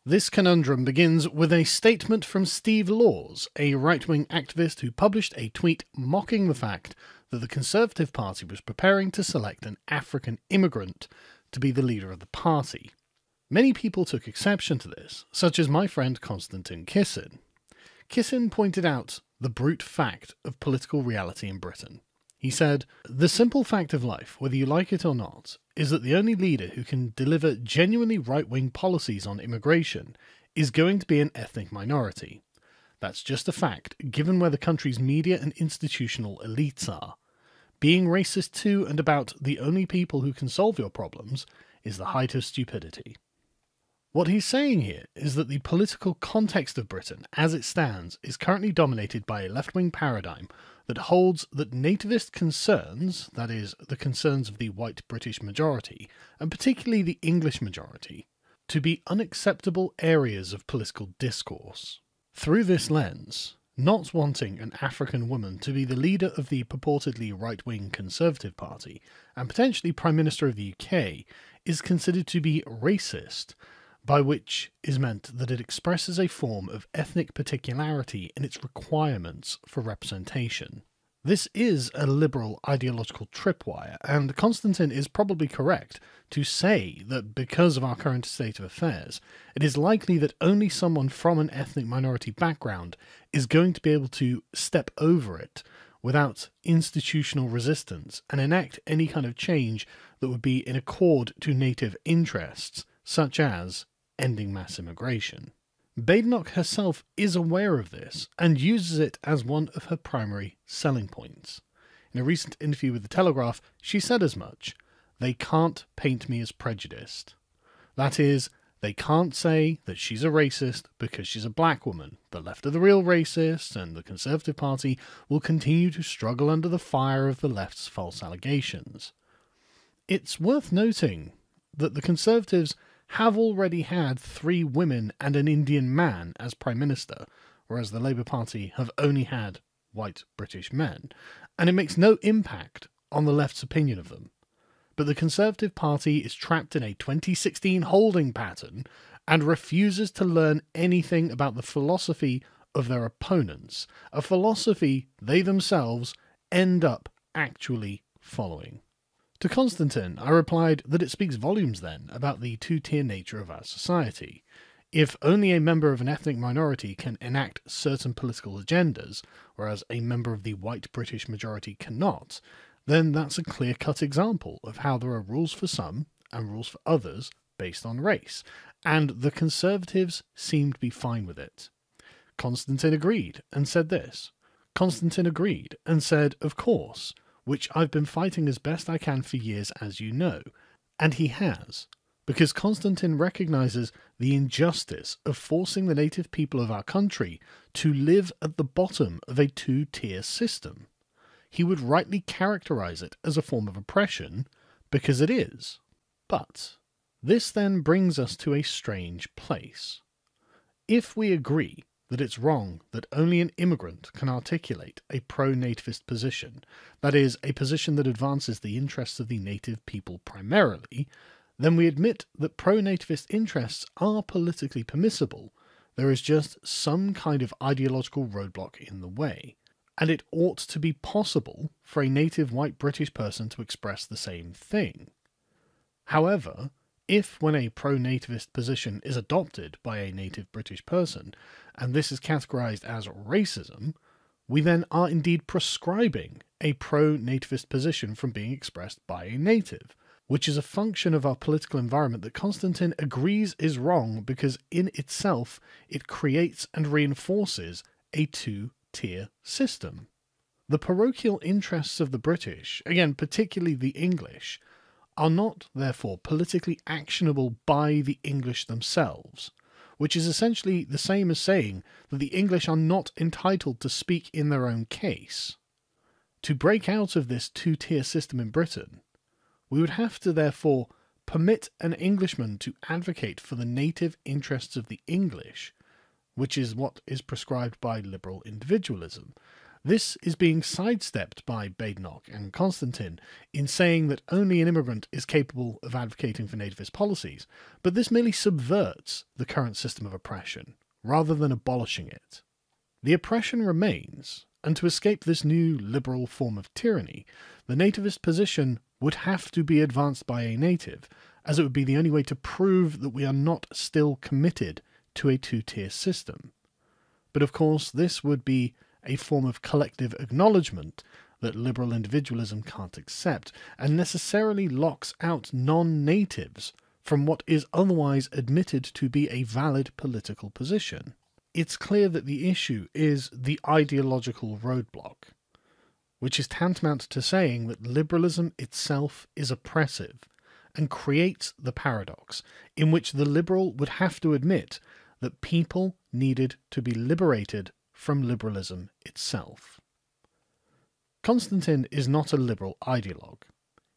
This conundrum begins with a statement from Steve Laws, a right-wing activist who published a tweet mocking the fact that the Conservative Party was preparing to select an African immigrant to be the leader of the party. Many people took exception to this, such as my friend Konstantin Kissin. Kissin pointed out the brute fact of political reality in Britain. He said, "The simple fact of life, whether you like it or not, is that the only leader who can deliver genuinely right-wing policies on immigration is going to be an ethnic minority. That's just a fact, given where the country's media and institutional elites are. Being racist to and about the only people who can solve your problems is the height of stupidity." What he's saying here is that the political context of Britain, as it stands, is currently dominated by a left-wing paradigm that holds that nativist concerns, that is, the concerns of the white British majority, and particularly the English majority, to be unacceptable areas of political discourse. Through this lens, not wanting an African woman to be the leader of the purportedly right-wing Conservative Party, and potentially Prime Minister of the UK, is considered to be racist, by which is meant that it expresses a form of ethnic particularity in its requirements for representation. This is a liberal ideological tripwire, and Konstantin is probably correct to say that because of our current state of affairs, it is likely that only someone from an ethnic minority background is going to be able to step over it without institutional resistance and enact any kind of change that would be in accord to native interests, such as ending mass immigration. Badenoch herself is aware of this and uses it as one of her primary selling points. In a recent interview with The Telegraph, she said as much, "They can't paint me as prejudiced." That is, they can't say that she's a racist because she's a black woman. The left are the real racists, and the Conservative Party will continue to struggle under the fire of the left's false allegations. It's worth noting that the Conservatives have already had 3 women and an Indian man as Prime Minister, whereas the Labour Party have only had white British men, and it makes no impact on the left's opinion of them. But the Conservative Party is trapped in a 2016 holding pattern and refuses to learn anything about the philosophy of their opponents, a philosophy they themselves end up actually following. To Konstantin, I replied that it speaks volumes then about the two-tier nature of our society. If only a member of an ethnic minority can enact certain political agendas, whereas a member of the white British majority cannot, then that's a clear-cut example of how there are rules for some and rules for others based on race, and the Conservatives seem to be fine with it. Konstantin agreed and said this. Konstantin agreed and said, "Of course, which I've been fighting as best I can for years, as you know." And he has, because Konstantin recognises the injustice of forcing the native people of our country to live at the bottom of a two-tier system. He would rightly characterise it as a form of oppression, because it is. But this then brings us to a strange place. If we agree that it's wrong that only an immigrant can articulate a pro-nativist position, that is, a position that advances the interests of the native people primarily, then we admit that pro-nativist interests are politically permissible. There is just some kind of ideological roadblock in the way, and it ought to be possible for a native white British person to express the same thing. However, if when a pro-nativist position is adopted by a native British person, and this is categorised as racism, we then are indeed prescribing a pro-nativist position from being expressed by a native, which is a function of our political environment that Konstantin agrees is wrong because in itself it creates and reinforces a two-tier system. The parochial interests of the British, again particularly the English, are not, therefore, politically actionable by the English themselves, which is essentially the same as saying that the English are not entitled to speak in their own case. To break out of this two-tier system in Britain, we would have to, therefore, permit an Englishman to advocate for the native interests of the English, which is what is prescribed by liberal individualism. This is being sidestepped by Badenoch and Constantine in saying that only an immigrant is capable of advocating for nativist policies, but this merely subverts the current system of oppression, rather than abolishing it. The oppression remains, and to escape this new liberal form of tyranny, the nativist position would have to be advanced by a native, as it would be the only way to prove that we are not still committed to a two-tier system. But of course, this would be a form of collective acknowledgement that liberal individualism can't accept, and necessarily locks out non-natives from what is otherwise admitted to be a valid political position. It's clear that the issue is the ideological roadblock, which is tantamount to saying that liberalism itself is oppressive, and creates the paradox in which the liberal would have to admit that people needed to be liberated from liberalism itself. Constantine is not a liberal ideologue.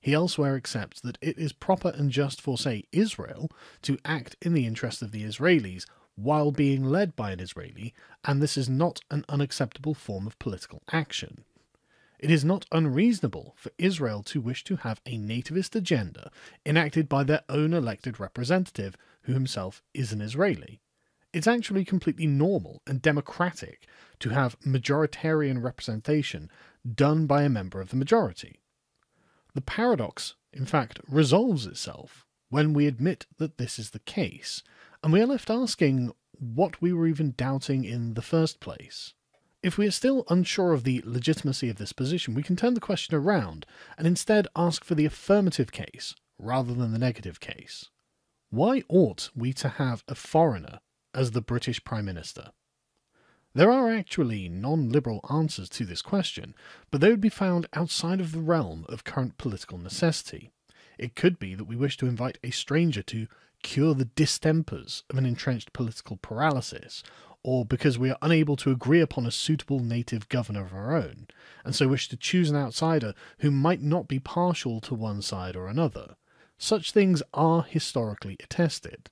He elsewhere accepts that it is proper and just for, say, Israel to act in the interest of the Israelis while being led by an Israeli, and this is not an unacceptable form of political action. It is not unreasonable for Israel to wish to have a nativist agenda enacted by their own elected representative, who himself is an Israeli. It's actually completely normal and democratic to have majoritarian representation done by a member of the majority. The paradox, in fact, resolves itself when we admit that this is the case, and we are left asking what we were even doubting in the first place. If we are still unsure of the legitimacy of this position, we can turn the question around and instead ask for the affirmative case rather than the negative case. Why ought we to have a foreigner as the British Prime Minister? There are actually non-liberal answers to this question, but they would be found outside of the realm of current political necessity. It could be that we wish to invite a stranger to cure the distempers of an entrenched political paralysis, or because we are unable to agree upon a suitable native governor of our own, and so wish to choose an outsider who might not be partial to one side or another. Such things are historically attested.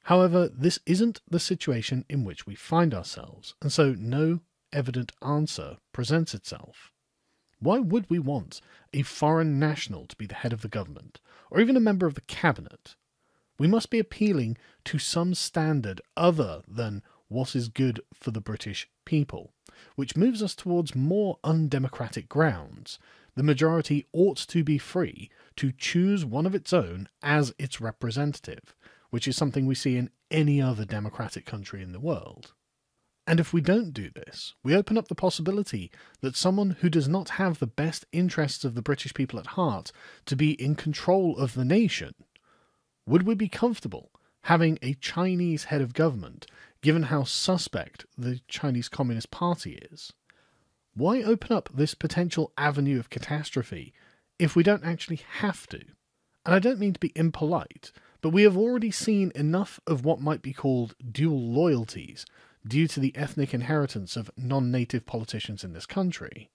However, this isn't the situation in which we find ourselves, and so no evident answer presents itself. Why would we want a foreign national to be the head of the government, or even a member of the cabinet? We must be appealing to some standard other than what is good for the British people, which moves us towards more undemocratic grounds. The majority ought to be free to choose one of its own as its representative, which is something we see in any other democratic country in the world. And if we don't do this, we open up the possibility that someone who does not have the best interests of the British people at heart to be in control of the nation. Would we be comfortable having a Chinese head of government, given how suspect the Chinese Communist Party is? Why open up this potential avenue of catastrophe if we don't actually have to? And I don't mean to be impolite, but we have already seen enough of what might be called dual loyalties due to the ethnic inheritance of non-native politicians in this country.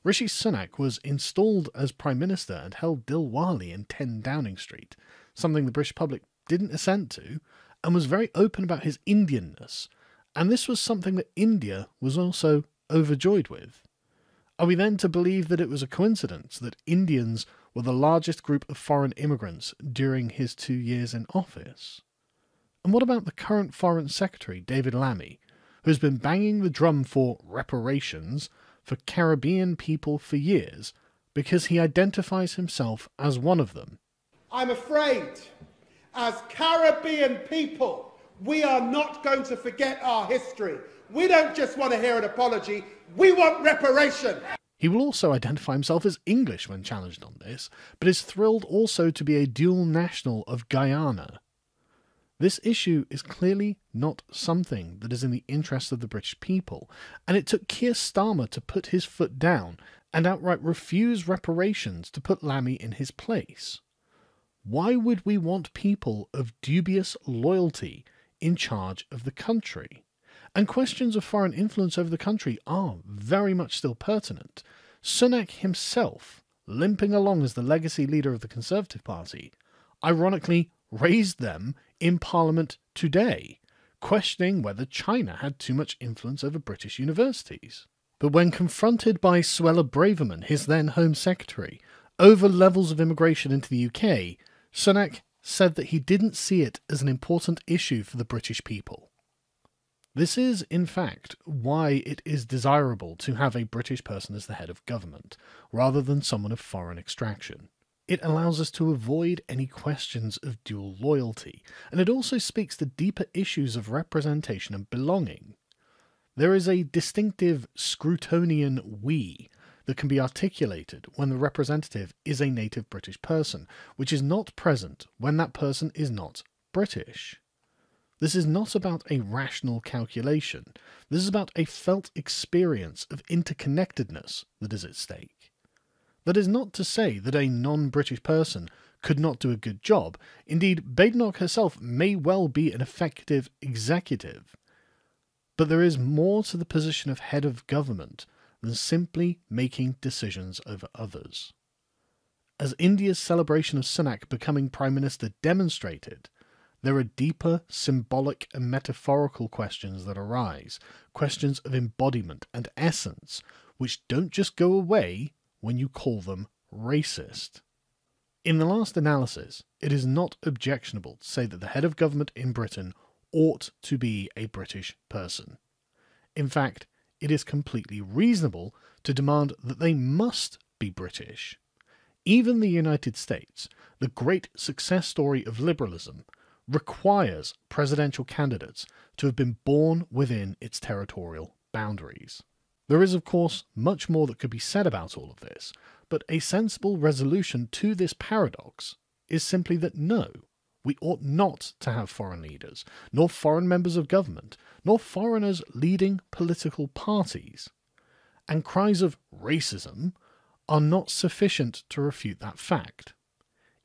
Rishi Sunak was installed as Prime Minister and held Dilwali in 10 Downing Street, something the British public didn't assent to, and was very open about his Indianness, and this was something that India was also overjoyed with. Are we then to believe that it was a coincidence that Indians were the largest group of foreign immigrants during his 2 years in office? And what about the current Foreign Secretary, David Lammy, who has been banging the drum for reparations for Caribbean people for years because he identifies himself as one of them? I'm afraid, as Caribbean people, we are not going to forget our history. We don't just want to hear an apology, we want reparation. He will also identify himself as English when challenged on this, but is thrilled also to be a dual national of Guyana. This issue is clearly not something that is in the interest of the British people, and it took Keir Starmer to put his foot down and outright refuse reparations to put Lammy in his place. Why would we want people of dubious loyalty in charge of the country? And questions of foreign influence over the country are very much still pertinent. Sunak himself, limping along as the legacy leader of the Conservative Party, ironically raised them in Parliament today, questioning whether China had too much influence over British universities. But when confronted by Suella Braverman, his then Home Secretary, over levels of immigration into the UK, Sunak said that he didn't see it as an important issue for the British people. This is, in fact, why it is desirable to have a British person as the head of government, rather than someone of foreign extraction. It allows us to avoid any questions of dual loyalty, and it also speaks to deeper issues of representation and belonging. There is a distinctive Scrutonian we that can be articulated when the representative is a native British person, which is not present when that person is not British. This is not about a rational calculation. This is about a felt experience of interconnectedness that is at stake. That is not to say that a non-British person could not do a good job. Indeed, Badenoch herself may well be an effective executive. But there is more to the position of head of government than simply making decisions over others. As India's celebration of Sunak becoming Prime Minister demonstrated, there are deeper symbolic and metaphorical questions that arise, questions of embodiment and essence, which don't just go away when you call them racist. In the last analysis, it is not objectionable to say that the head of government in Britain ought to be a British person. In fact, it is completely reasonable to demand that they must be British. Even the United States, the great success story of liberalism, requires presidential candidates to have been born within its territorial boundaries. There is, of course, much more that could be said about all of this, but a sensible resolution to this paradox is simply that no, we ought not to have foreign leaders, nor foreign members of government, nor foreigners leading political parties. And cries of racism are not sufficient to refute that fact.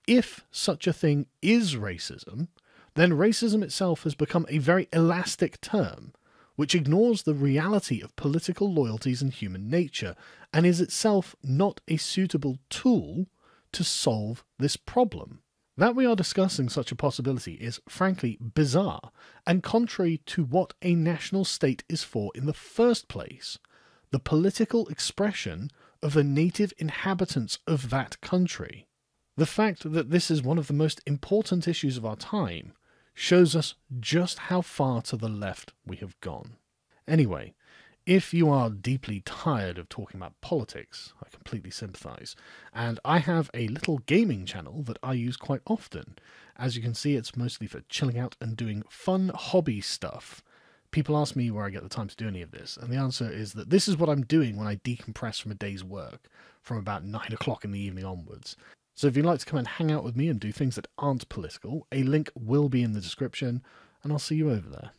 If such a thing is racism, then racism itself has become a very elastic term, which ignores the reality of political loyalties and human nature, and is itself not a suitable tool to solve this problem. That we are discussing such a possibility is, frankly, bizarre, and contrary to what a national state is for in the first place, the political expression of the native inhabitants of that country. The fact that this is one of the most important issues of our time shows us just how far to the left we have gone. Anyway, if you are deeply tired of talking about politics, I completely sympathise, and I have a little gaming channel that I use quite often. As you can see, it's mostly for chilling out and doing fun hobby stuff. People ask me where I get the time to do any of this, and the answer is that this is what I'm doing when I decompress from a day's work, from about 9 o'clock in the evening onwards. So if you'd like to come and hang out with me and do things that aren't political, a link will be in the description, and I'll see you over there.